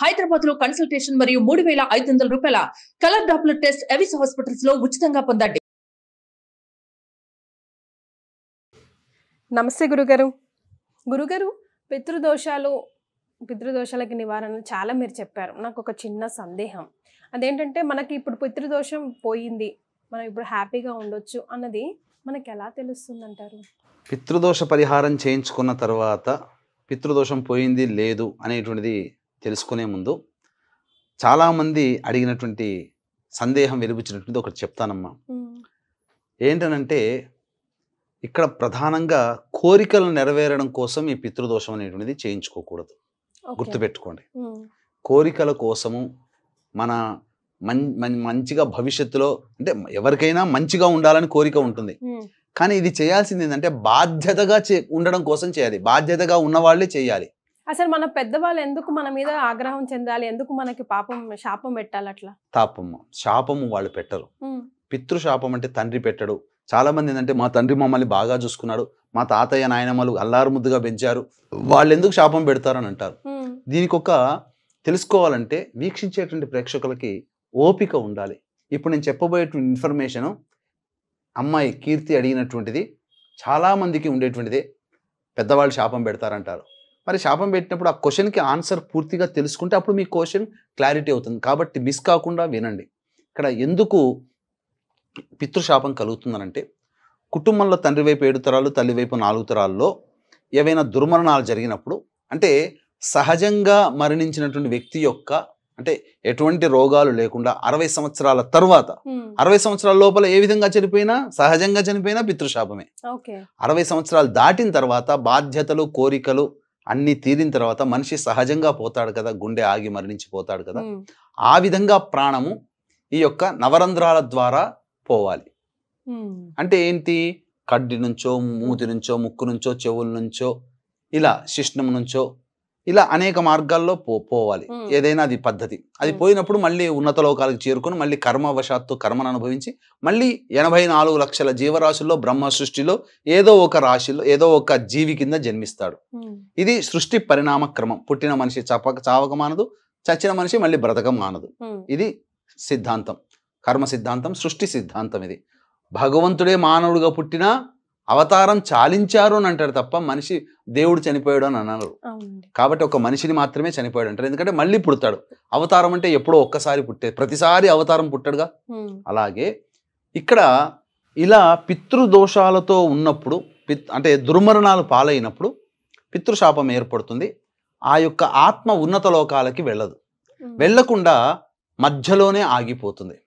హైదరాబాద్ లో కన్సల్టేషన్ మరియు 3500 రూపాయల colour Doppler test Avis hospitals లో ఉచితంగా పొందండి. నమస్తే గురుగారు పితృదోషాలకి నివారణ చాలా మీరు చెప్పారు. నాకు ఒక చిన్న సందేహం, అదేంటంటే మనకి ఇప్పుడు పితృదోషం పోయింది, మనం ఇప్పుడు హ్యాపీగా ఉండొచ్చు అన్నది మనకి ఎలా తెలుస్తుంది అంటారు? పితృదోష పరిహారం చేయించుకున్న తర్వాత పితృదోషం పోయింది లేదు అనేటువంటిది తెలుసుకునే ముందు చాలామంది అడిగినటువంటి సందేహం వెలిబుచ్చినటువంటి ఒకటి చెప్తానమ్మా. ఏంటనంటే ఇక్కడ ప్రధానంగా కోరికలు నెరవేరడం కోసం ఈ పితృదోషం అనేటువంటిది చేయించుకోకూడదు. గుర్తుపెట్టుకోండి, కోరికల కోసము మన మంచిగా భవిష్యత్తులో అంటే ఎవరికైనా మంచిగా ఉండాలని కోరిక ఉంటుంది, కానీ ఇది చేయాల్సింది ఏంటంటే బాధ్యతగా ఉండడం కోసం చేయాలి. బాధ్యతగా ఉన్నవాళ్ళే చేయాలి. అసలు మన పెద్దవాళ్ళు ఎందుకు మన మీద ఆగ్రహం చెందాలి? ఎందుకు మనకి శాపం పెట్టాలి? అట్లా శాపము వాళ్ళు పెట్టరు. పితృశాపం అంటే తండ్రి పెట్టడు. చాలా మంది ఏంటంటే మా తండ్రి మమ్మల్ని బాగా చూసుకున్నాడు, మా తాతయ్య నాయనమ్మలు అల్లారు ముద్దుగా పెంచారు, వాళ్ళు ఎందుకు శాపం పెడతారని అంటారు. దీనికి ఒక తెలుసుకోవాలంటే వీక్షించేటువంటి ప్రేక్షకులకి ఓపిక ఉండాలి. ఇప్పుడు నేను చెప్పబోయేటువంటి ఇన్ఫర్మేషను అమ్మాయి కీర్తి అడిగినటువంటిది చాలామందికి ఉండేటువంటిదే. పెద్దవాళ్ళు శాపం పెడతారంటారు. మరి శాపం పెట్టినప్పుడు ఆ క్వశ్చన్కి ఆన్సర్ పూర్తిగా తెలుసుకుంటే అప్పుడు మీ క్వశ్చన్ క్లారిటీ అవుతుంది. కాబట్టి మిస్ కాకుండా వినండి. ఇక్కడ ఎందుకు పితృశాపం కలుగుతుందనంటే, కుటుంబంలో తండ్రి వైపు 7 తరాలు, తల్లి వైపు 4 తరాల్లో ఏవైనా దుర్మరణాలు జరిగినప్పుడు, అంటే సహజంగా మరణించినటువంటి వ్యక్తి యొక్క అంటే ఎటువంటి రోగాలు లేకుండా 60 సంవత్సరాల తర్వాత 60 సంవత్సరాల లోపల ఏ విధంగా చనిపోయినా, సహజంగా చనిపోయినా పితృశాపమే. 60 సంవత్సరాలు దాటిన తర్వాత బాధ్యతలు కోరికలు అన్నీ తీరిన తర్వాత మనిషి సహజంగా పోతాడు కదా, గుండె ఆగి మరణించిపోతాడు కదా, ఆ విధంగా ప్రాణము ఈ యొక్క నవరంధ్రాల ద్వారా పోవాలి. అంటే ఏంటి? కడ్డి నుంచో, మూతి నుంచో, ముక్కు నుంచో, చెవుల నుంచో, ఇలా శిష్ణం నుంచో, ఇలా అనేక మార్గాల్లో పోవాలి. ఏదైనా అది పద్ధతి. అది పోయినప్పుడు మళ్ళీ ఉన్నత లోకాలకు చేరుకొని మళ్ళీ కర్మవశాత్తు కర్మను అనుభవించి మళ్ళీ 84 లక్షల జీవరాశుల్లో బ్రహ్మ సృష్టిలో ఏదో ఒక రాశిలో ఏదో ఒక జీవి కింద జన్మిస్తాడు. ఇది సృష్టి పరిణామ క్రమం. పుట్టిన మనిషి చావక మానదు, చచ్చిన మనిషి మళ్ళీ బ్రతకం మానదు. ఇది సిద్ధాంతం, కర్మ సిద్ధాంతం, సృష్టి సిద్ధాంతం. ఇది భగవంతుడే మానవుడిగా పుట్టిన అవతారం చాలించారు అని అంటారు తప్ప మనిషి దేవుడు చనిపోయాడు అని అన్నారు. కాబట్టి ఒక మనిషిని మాత్రమే చనిపోయాడు అంటారు. ఎందుకంటే మళ్ళీ పుడతాడు. అవతారం అంటే ఎప్పుడో ఒక్కసారి పుట్టే, ప్రతిసారి అవతారం పుట్టాడుగా. అలాగే ఇక్కడ ఇలా పితృదోషాలతో ఉన్నప్పుడు అంటే దుర్మరణాలు పాలైనప్పుడు పితృశాపం ఏర్పడుతుంది. ఆ యొక్క ఆత్మ ఉన్నత లోకాలకి వెళ్ళదు. వెళ్ళకుండా మధ్యలోనే ఆగిపోతుంది.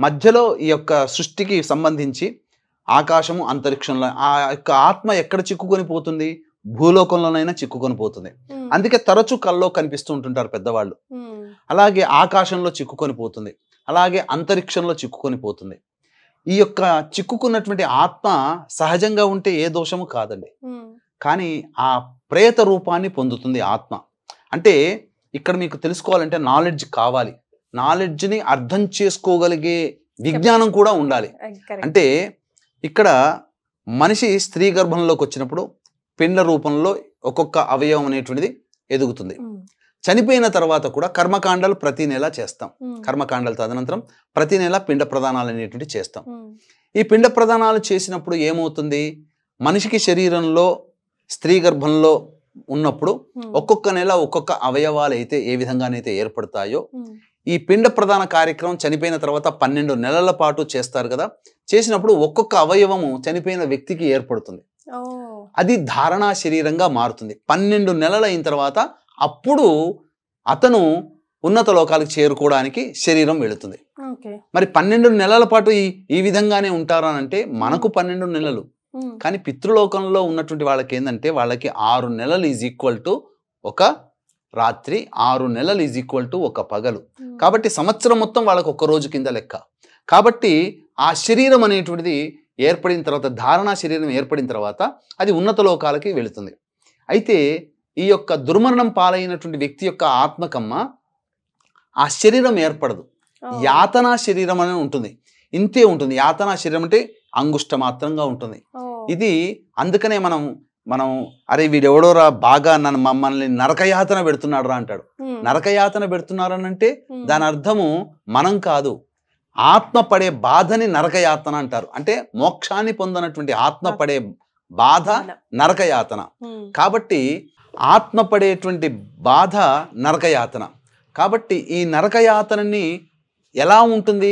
మధ్యలో ఈ యొక్క సృష్టికి సంబంధించి ఆకాశము, అంతరిక్షంలో ఆ యొక్క ఆత్మ ఎక్కడ చిక్కుకొని పోతుంది? భూలోకంలోనైనా చిక్కుకొని పోతుంది. అందుకే తరచూ కల్లో కనిపిస్తూ ఉంటుంటారు పెద్దవాళ్ళు. అలాగే ఆకాశంలో చిక్కుకొని పోతుంది, అలాగే అంతరిక్షంలో చిక్కుకొని పోతుంది. ఈ యొక్క చిక్కుకున్నటువంటి ఆత్మ సహజంగా ఉంటే ఏ దోషము కాదండి, కానీ ఆ ప్రేత రూపాన్ని పొందుతుంది ఆత్మ. అంటే ఇక్కడ మీకు తెలుసుకోవాలంటే నాలెడ్జ్ కావాలి. నాలెడ్జ్ని అర్థం చేసుకోగలిగే విజ్ఞానం కూడా ఉండాలి. అంటే ఇక్కడ మనిషి స్త్రీ గర్భంలోకి వచ్చినప్పుడు పిండ రూపంలో ఒక్కొక్క అవయవం అనేటువంటిది ఎదుగుతుంది. చనిపోయిన తర్వాత కూడా కర్మకాండాలు ప్రతి నెల చేస్తాం. కర్మకాండాలు తదనంతరం ప్రతి నెల పిండ ప్రదానాలు అనేటువంటి చేస్తాం. ఈ పిండ ప్రదానాలు చేసినప్పుడు ఏమవుతుంది? మనిషికి శరీరంలో స్త్రీ గర్భంలో ఉన్నప్పుడు ఒక్కొక్క నెల ఒక్కొక్క అవయవాలు అయితే ఏ విధంగానైతే ఏర్పడతాయో, ఈ పిండ ప్రదాన కార్యక్రమం చనిపోయిన తర్వాత 12 నెలల పాటు చేస్తారు కదా. చేసినప్పుడు ఒక్కొక్క అవయవము చనిపోయిన వ్యక్తికి ఏర్పడుతుంది. అది ధారణా శరీరంగా మారుతుంది. 12 నెలలు అయిన తర్వాత అప్పుడు అతను ఉన్నత లోకాలకు చేరుకోవడానికి శరీరం వెళుతుంది. మరి 12 నెలల పాటు ఈ విధంగానే ఉంటారనంటే మనకు 12 నెలలు, కానీ పితృలోకంలో ఉన్నటువంటి వాళ్ళకి ఏంటంటే వాళ్ళకి 6 నెలలు ఈజ్ ఈక్వల్ టు ఒక రాత్రి, 6 నెలలు ఈజ్ ఈక్వల్ టు ఒక పగలు. కాబట్టి సంవత్సరం మొత్తం వాళ్ళకు ఒక్క రోజు కింద లెక్క. కాబట్టి ఆ శరీరం అనేటువంటిది ఏర్పడిన తర్వాత, ధారణా శరీరం ఏర్పడిన తర్వాత అది ఉన్నత లోకాలకి వెళుతుంది. అయితే ఈ యొక్క దుర్మరణం పాలైనటువంటి వ్యక్తి యొక్క ఆత్మకమ్మ ఆ శరీరం ఏర్పడదు, యాతనా శరీరం అని ఉంటుంది. ఇంతే ఉంటుంది. యాతనా శరీరం అంటే అంగుష్ట మాత్రంగా ఉంటుంది. ఇది అందుకనే మనం మనం అరే వీడెవడోరా బాగా మమ్మల్ని నరకయాతన పెడుతున్నాడు రా అంటాడు. నరకయాతన పెడుతున్నారనంటే దాని అర్థము మనం కాదు, ఆత్మ పడే బాధని నరకయాతన అంటారు. అంటే మోక్షాన్ని పొందనటువంటి ఆత్మ పడే బాధ నరకయాతన. కాబట్టి ఆత్మ పడేటువంటి బాధ నరకయాతన. కాబట్టి ఈ నరకయాతనని ఎలా ఉంటుంది,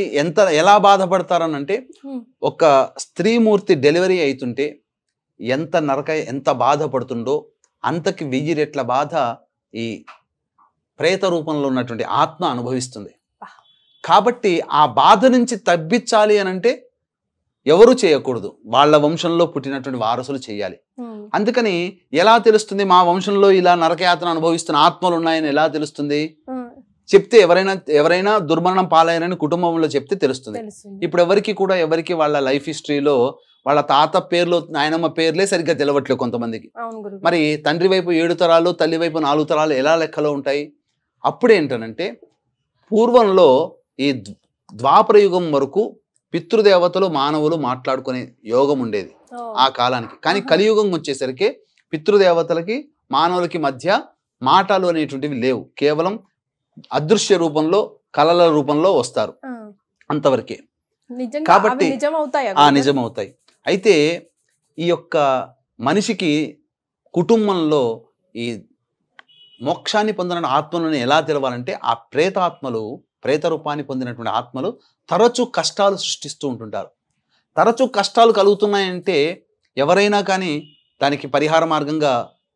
ఎలా బాధపడతారనంటే, ఒక స్త్రీమూర్తి డెలివరీ అవుతుంటే ఎంత బాధపడుతుందో అంతకి 1000 రెట్ల బాధ ఈ ప్రేత రూపంలో ఉన్నటువంటి ఆత్మ అనుభవిస్తుంది. కాబట్టి ఆ బాధ నుంచి తప్పించాలి అనంటే ఎవరు చేయకూడదు, వాళ్ళ వంశంలో పుట్టినటువంటి వారసులు చేయాలి. అందుకని ఎలా తెలుస్తుంది మా వంశంలో ఇలా నరకయాతన అనుభవిస్తున్న ఆత్మలు ఉన్నాయని ఎలా తెలుస్తుంది? చెప్తే ఎవరైనా దుర్మరణం పాలయ్యారని కుటుంబంలో చెప్తే తెలుస్తుంది. ఇప్పుడు ఎవరికి వాళ్ళ లైఫ్ హిస్టరీలో వాళ్ళ తాత పేర్లు నాయనమ్మ పేర్లే సరిగ్గా తెలవట్లేదు కొంతమందికి. మరి తండ్రి వైపు 7 తరాలు, తల్లి వైపు 4 తరాలు ఎలా లెక్కలో ఉంటాయి? అప్పుడేంటనంటే పూర్వంలో ఈ ద్వాపర యుగం వరకు పితృదేవతలు మానవులు మాట్లాడుకునే యోగం ఉండేది ఆ కాలానికి. కానీ కలియుగం వచ్చేసరికి పితృదేవతలకి మానవులకి మధ్య మాటలు అనేటువంటివి లేవు, కేవలం అదృశ్య రూపంలో కళల రూపంలో వస్తారు, అంతవరకే. కాబట్టి నిజమవుతాయి. అయితే ఈ యొక్క మనిషికి కుటుంబంలో ఈ మోక్షాన్ని పొందిన ఆత్మలను ఎలా తెలవాలంటే, ఆ ప్రేత రూపాన్ని పొందినటువంటి ఆత్మలు తరచూ కష్టాలు సృష్టిస్తూ ఉంటుంటారు. తరచూ కష్టాలు కలుగుతున్నాయంటే ఎవరైనా కానీ దానికి పరిహార మార్గంగా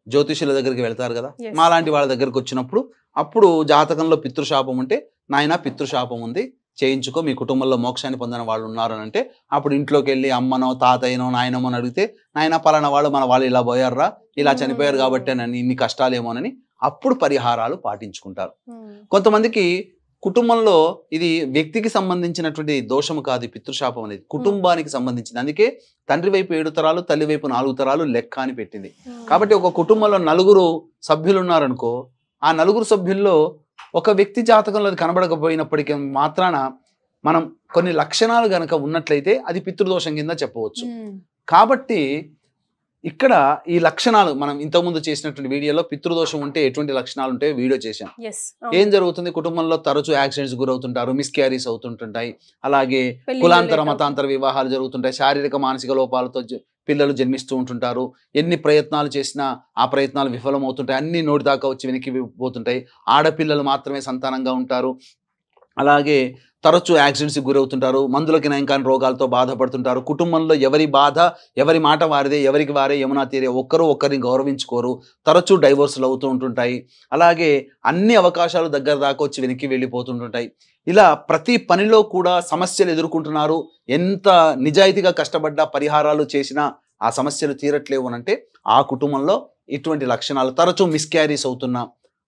జ్యోతిషుల దగ్గరికి వెళ్తారు కదా. మాలాంటి వాళ్ళ దగ్గరికి వచ్చినప్పుడు అప్పుడు జాతకంలో పితృశాపం ఉంటే, నాయన పితృశాపం ఉంది చేయించుకో, మీ కుటుంబంలో మోక్షాన్ని పొందిన వాళ్ళు ఉన్నారు అని అంటే, అప్పుడు ఇంట్లోకి వెళ్ళి అమ్మనో తాతయ్యనో నాయనమో అని అడిగితే, నాయన పలానా వాళ్ళు ఇలా పోయారా, ఇలా చనిపోయారు కాబట్టి నన్ను ఇన్ని కష్టాలేమోనని అప్పుడు పరిహారాలు పాటించుకుంటారు. కొంతమందికి కుటుంబంలో ఇది వ్యక్తికి సంబంధించినటువంటి దోషము కాదు, పితృశాపం అనేది కుటుంబానికి సంబంధించింది. అందుకే తండ్రి వైపు 7 తరాలు, తల్లి వైపు 4 తరాలు లెక్క అని పెట్టింది. కాబట్టి ఒక కుటుంబంలో 4 సభ్యులు ఉన్నారనుకో, ఆ 4 సభ్యుల్లో ఒక వ్యక్తి జాతకంలో అది కనబడకపోయినప్పటికీ మాత్రాన మనం కొన్ని లక్షణాలు గనక ఉన్నట్లయితే అది పితృదోషం కింద చెప్పవచ్చు. కాబట్టి ఇక్కడ ఈ లక్షణాలు మనం ఇంతకుముందు చేసినటువంటి వీడియోలో పితృదోషం ఉంటే ఎటువంటి లక్షణాలు ఉంటాయో వీడియో చేశాం. ఏం జరుగుతుంది, కుటుంబంలో తరచూ యాక్సిడెంట్స్ గురవుతుంటారు, మిస్క్యారీస్ అవుతుంటాయి, అలాగే కులాంతర మతాంతర వివాహాలు జరుగుతుంటాయి, శారీరక మానసిక లోపాలతో పిల్లలు జన్మిస్తూ ఉంటుంటారు. ఎన్ని ప్రయత్నాలు చేసినా ఆ ప్రయత్నాలు విఫలమవుతుంటాయి, అన్ని నోటి దాకా వచ్చి వెనక్కి పోతుంటాయి. ఆడపిల్లలు మాత్రమే సంతానంగా ఉంటారు. అలాగే తరచూ యాక్సిడెంట్స్కి గురవుతుంటారు, మందులకి నయం కాని రోగాలతో బాధపడుతుంటారు. కుటుంబంలో ఎవరి బాధ ఎవరి మాట వారిదే, ఎవరికి వారే యమునా తీరే, ఒకరిని గౌరవించుకోరు, తరచూ డైవోర్సులు అవుతూ ఉంటుంటాయి. అలాగే అన్ని అవకాశాలు దగ్గర దాకా వచ్చి వెనక్కి వెళ్ళిపోతుంటుంటాయి. ఇలా ప్రతి పనిలో కూడా సమస్యలు ఎదుర్కొంటున్నారు. ఎంత నిజాయితీగా కష్టపడ్డా పరిహారాలు చేసినా ఆ సమస్యలు తీరట్లేవు అనంటే ఆ కుటుంబంలో ఇటువంటి లక్షణాలు, తరచూ మిస్క్యారీస్ అవుతున్నా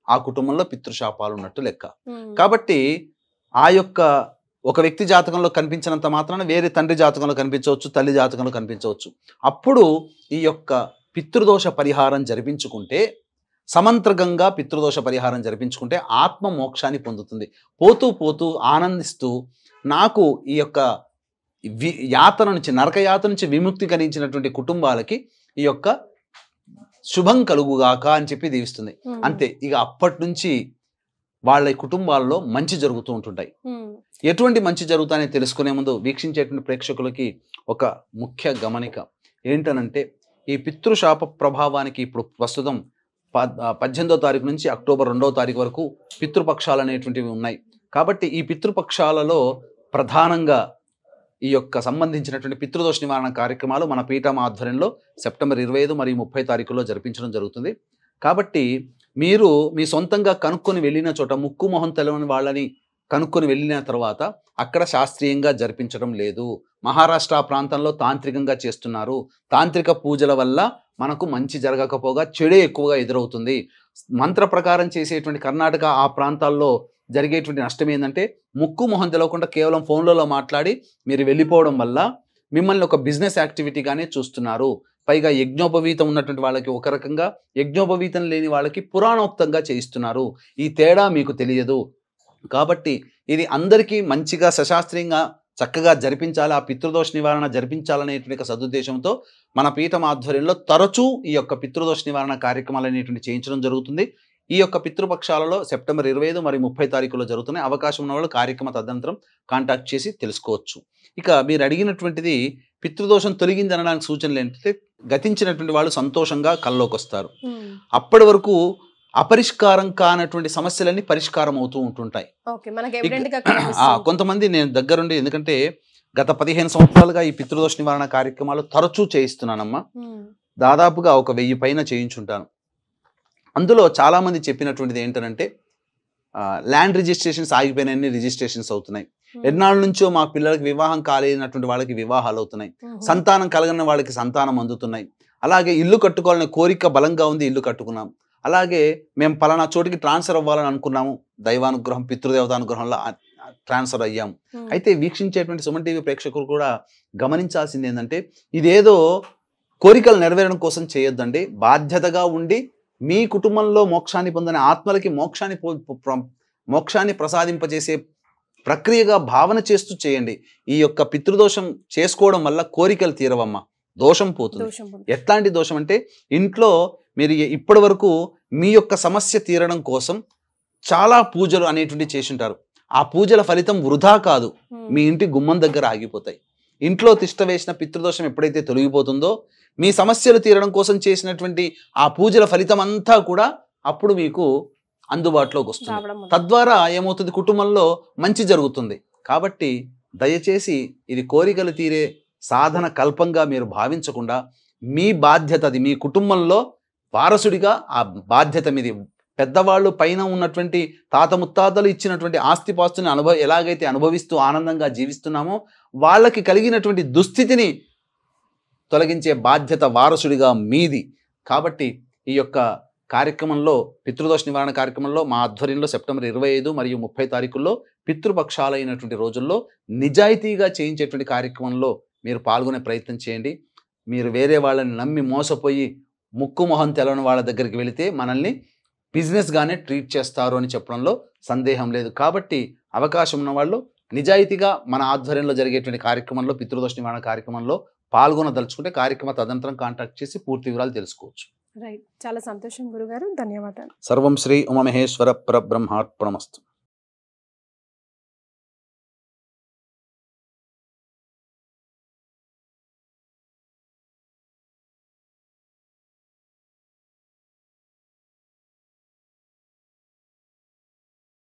ఆ కుటుంబంలో పితృశాపాలు ఉన్నట్టు లెక్క. కాబట్టి ఆ యొక్క ఒక వ్యక్తి జాతకంలో కనిపించినంత మాత్రాన వేరే తండ్రి జాతకంలో కనిపించవచ్చు, తల్లి జాతకంలో కనిపించవచ్చు. అప్పుడు ఈ యొక్క పితృదోష పరిహారం జరిపించుకుంటే, సమంత్రకంగా పితృదోష పరిహారం జరిపించుకుంటే ఆత్మ మోక్షాన్ని పొందుతుంది. పోతూ పోతూ ఆనందిస్తూ నాకు ఈ యొక్క యాతన నుంచి, నరకయాతన నుంచి విముక్తి కలిగించినటువంటి కుటుంబాలకి ఈ యొక్క శుభం కలుగుగాక అని చెప్పి దీవిస్తుంది. అంతే. ఇక అప్పటి నుంచి వాళ్ళ కుటుంబాల్లో మంచి జరుగుతూ ఉంటుంటాయి. ఎటువంటి మంచి జరుగుతాయని తెలుసుకునే ముందు వీక్షించేటువంటి ప్రేక్షకులకి ఒక ముఖ్య గమనిక ఏంటనంటే, ఈ పితృశాప ప్రభావానికి ఇప్పుడు ప్రస్తుతం 18వ తారీఖు నుంచి అక్టోబర్ 2వ తారీఖు వరకు పితృపక్షాలు అనేటువంటివి ఉన్నాయి. కాబట్టి ఈ పితృపక్షాలలో ప్రధానంగా ఈ యొక్క సంబంధించినటువంటి పితృదోష నివారణ కార్యక్రమాలు మన పీఠం ఆధ్వర్యంలో సెప్టెంబర్ 25 మరియు 30 తారీఖుల్లో జరిపించడం జరుగుతుంది. కాబట్టి మీరు మీ సొంతంగా కనుక్కొని వెళ్ళిన చోట, ముక్కు మొహం తెలవని వాళ్ళని కనుక్కొని వెళ్ళిన తర్వాత అక్కడ శాస్త్రీయంగా జరిపించడం లేదు. మహారాష్ట్ర ప్రాంతంలో తాంత్రికంగా చేస్తున్నారు. తాంత్రిక పూజల వల్ల మనకు మంచి జరగకపోగా చెడే ఎక్కువగా ఎదురవుతుంది. మంత్ర ప్రకారం చేసేటువంటి కర్ణాటక ఆ ప్రాంతాల్లో జరిగేటువంటి నష్టం ఏంటంటే, ముక్కు మొహం తెలవకుండా కేవలం ఫోన్లలో మాట్లాడి మీరు వెళ్ళిపోవడం వల్ల మిమ్మల్ని ఒక బిజినెస్ యాక్టివిటీగానే చూస్తున్నారు. పైగా యజ్ఞోపవీతం ఉన్నటువంటి వాళ్ళకి ఒక రకంగా, యజ్ఞోపవీతం లేని వాళ్ళకి పురాణోక్తంగా చేయిస్తున్నారు. ఈ తేడా మీకు తెలియదు. కాబట్టి ఇది అందరికీ మంచిగా సశాస్త్రీయంగా చక్కగా జరిపించాలి, ఆ పితృదోష నివారణ జరిపించాలనేటువంటి సదుద్దేశంతో మన పీఠం ఆధ్వర్యంలో తరచూ ఈ యొక్క పితృదోష నివారణ కార్యక్రమాలు అనేటువంటి చేయించడం జరుగుతుంది. ఈ యొక్క పితృపక్షాలలో సెప్టెంబర్ 25 మరియు 30 తారీఖులో జరుగుతున్నాయి. అవకాశం ఉన్న వాళ్ళు కార్యక్రమ తదనంతరం కాంటాక్ట్ చేసి తెలుసుకోవచ్చు. ఇక మీరు అడిగినటువంటిది పితృదోషం తొలగింది అనడానికి సూచనలు ఏంటంటే, గతించినటువంటి వాళ్ళు సంతోషంగా కల్లోకి వస్తారు. అప్పటి వరకు అపరిష్కారం కానటువంటి సమస్యలన్నీ పరిష్కారం అవుతూ ఉంటుంటాయి. కొంతమంది నేను దగ్గరుండి, ఎందుకంటే గత 15 సంవత్సరాలుగా ఈ పితృదోష నివారణ కార్యక్రమాలు తరచూ చేయిస్తున్నానమ్మా. దాదాపుగా ఒక 1000 పైన చేయించుంటాను. అందులో చాలామంది చెప్పినటువంటిది ఏంటంటే, ల్యాండ్ రిజిస్ట్రేషన్స్ ఆగిపోయినాయని రిజిస్ట్రేషన్స్ అవుతున్నాయి, ఎన్నాళ్ళ నుంచో మా పిల్లలకి వివాహం కాలేనటువంటి వాళ్ళకి వివాహాలు అవుతున్నాయి, సంతానం కలగని వాళ్ళకి సంతానం అందుతున్నాయి, అలాగే ఇల్లు కట్టుకోవాలనే కోరిక బలంగా ఉంది, ఇల్లు కట్టుకున్నాం, అలాగే మేము పలానా చోటికి ట్రాన్స్ఫర్ అవ్వాలని అనుకున్నాము, దైవానుగ్రహం పితృదేవతానుగ్రహంలో ట్రాన్స్ఫర్ అయ్యాము. అయితే వీక్షించేటువంటి సుమన్ టీవీ ప్రేక్షకులు కూడా గమనించాల్సింది ఏంటంటే, ఇదేదో కోరికలు నెరవేరడం కోసం చేయొద్దండి. బాధ్యతగా ఉండి మీ కుటుంబంలో మోక్షాన్ని పొందిన ఆత్మలకి మోక్షాన్ని ప్రసాదింపజేసే ప్రక్రియగా భావన చేస్తూ చేయండి. ఈ యొక్క పితృదోషం చేసుకోవడం వల్ల కోరికలు తీరవమ్మా, దోషం పోతుంది. ఎట్లాంటి దోషం అంటే, ఇంట్లో మీరు ఇప్పటి వరకు మీ యొక్క సమస్య తీరడం కోసం చాలా పూజలు అనేటువంటి చేసి ఉంటారు. ఆ పూజల ఫలితం వృధా కాదు, మీ ఇంటి గుమ్మం దగ్గర ఆగిపోతాయి. ఇంట్లో తిష్ట వేసిన పితృదోషం ఎప్పుడైతే తొలగిపోతుందో, మీ సమస్యలు తీరడం కోసం చేసినటువంటి ఆ పూజల ఫలితం అంతా కూడా అప్పుడు మీకు అందుబాటులోకి వస్తుంది. తద్వారా ఏమవుతుంది, కుటుంబంలో మంచి జరుగుతుంది. కాబట్టి దయచేసి ఇది కోరికలు తీరే సాధన కల్పంగా మీరు భావించకుండా, మీ బాధ్యత అది, మీ కుటుంబంలో వారసుడిగా ఆ బాధ్యత మీది. పెద్దవాళ్ళు పైన ఉన్నటువంటి తాత ముత్తాతలు ఇచ్చినటువంటి ఆస్తిపాస్తుని ఎలాగైతే అనుభవిస్తూ ఆనందంగా జీవిస్తున్నామో, వాళ్ళకి కలిగినటువంటి దుస్థితిని తొలగించే బాధ్యత వారసుడిగా మీది. కాబట్టి ఈ యొక్క కార్యక్రమంలో, పితృదోష నివారణ కార్యక్రమంలో మా ఆధ్వర్యంలో సెప్టెంబర్ 25 మరియు 30 తారీఖుల్లో పితృపక్షాలైనటువంటి రోజుల్లో నిజాయితీగా చేయించేటువంటి కార్యక్రమంలో మీరు పాల్గొనే ప్రయత్నం చేయండి. మీరు వేరే వాళ్ళని నమ్మి మోసపోయి ముక్కు మొహం తెలవని వాళ్ళ దగ్గరికి వెళితే మనల్ని బిజినెస్గానే ట్రీట్ చేస్తారు అని చెప్పడంలో సందేహం లేదు. కాబట్టి అవకాశం ఉన్న వాళ్ళు నిజాయితీగా మన ఆధ్వర్యంలో జరిగేటువంటి కార్యక్రమంలో, పితృదోష నివారణ కార్యక్రమంలో పాల్గొనదలుచుకుంటే కార్యక్రమ తదనంతరం కాంటాక్ట్ చేసి పూర్తి వివరాలు తెలుసుకోవచ్చు. రైట్, చాలా సంతోషం గురుగారు, ధన్యవాదాలు. సర్వం శ్రీ ఉమామహేశ్వర పరబ్రహ్మార్పణమస్తు.